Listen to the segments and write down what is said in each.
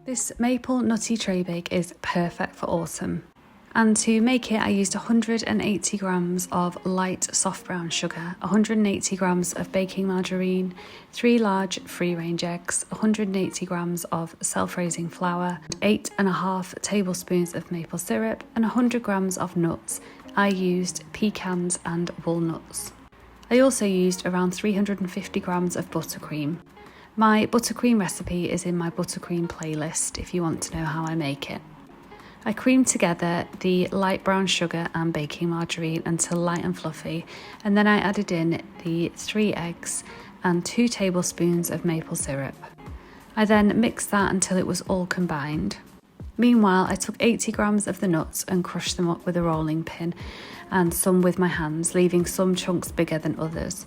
This maple nutty tray bake is perfect for autumn. And to make it, I used 180 grams of light soft brown sugar, 180 grams of baking margarine, 3 large free-range eggs, 180 grams of self-raising flour, 8.5 tablespoons of maple syrup, and 100 grams of nuts. I used pecans and walnuts. I also used around 350 grams of buttercream. My buttercream recipe is in my buttercream playlist if you want to know how I make it. I creamed together the light brown sugar and baking margarine until light and fluffy, and then I added in the 3 eggs and 2 tablespoons of maple syrup. I then mixed that until it was all combined. Meanwhile, I took 80 grams of the nuts and crushed them up with a rolling pin, and some with my hands, leaving some chunks bigger than others.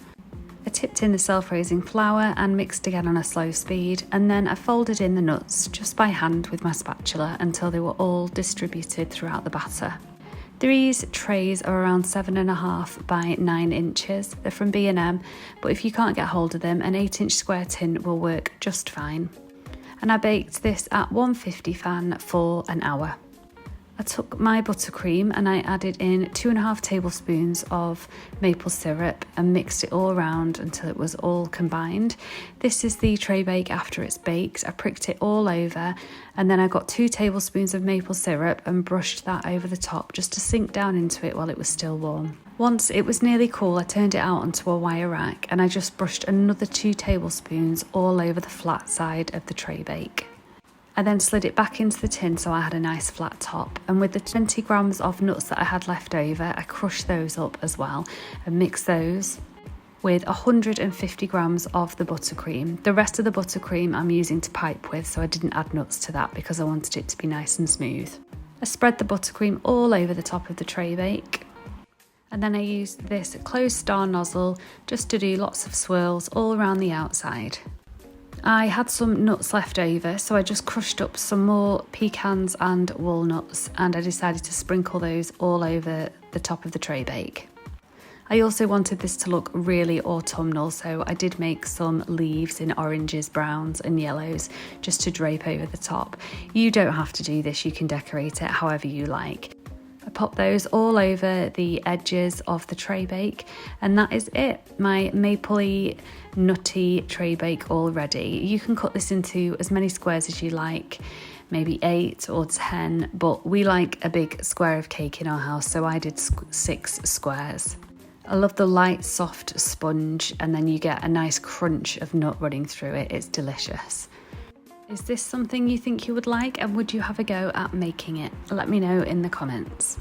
I tipped in the self-raising flour and mixed again on a slow speed, and then I folded in the nuts just by hand with my spatula until they were all distributed throughout the batter. These trays are around 7.5 by 9 inches. They're from B&M, but if you can't get hold of them, an 8-inch square tin will work just fine. And I baked this at 150 fan for an hour. I took my buttercream and I added in 2.5 tablespoons of maple syrup and mixed it all around until it was all combined. This is the tray bake after it's baked. I pricked it all over, and then I got 2 tablespoons of maple syrup and brushed that over the top just to sink down into it while it was still warm. Once it was nearly cool, I turned it out onto a wire rack and I just brushed another 2 tablespoons all over the flat side of the tray bake. I then slid it back into the tin so I had a nice flat top, and with the 20 grams of nuts that I had left over, I crushed those up as well and mixed those with 150 grams of the buttercream. The rest of the buttercream I'm using to pipe with, so I didn't add nuts to that because I wanted it to be nice and smooth. I spread the buttercream all over the top of the tray bake, and then I used this closed star nozzle just to do lots of swirls all around the outside. I had some nuts left over, so I just crushed up some more pecans and walnuts, and I decided to sprinkle those all over the top of the tray bake. I also wanted this to look really autumnal, so I did make some leaves in oranges, browns and yellows just to drape over the top. You don't have to do this, you can decorate it however you like. I popped those all over the edges of the tray bake, and that is it. My mapley nutty tray bake all ready. You can cut this into as many squares as you like, maybe 8 or 10, but we like a big square of cake in our house, so I did 6 squares. I love the light soft sponge, and then you get a nice crunch of nut running through it. It's delicious. Is this something you think you would like, and would you have a go at making it? Let me know in the comments.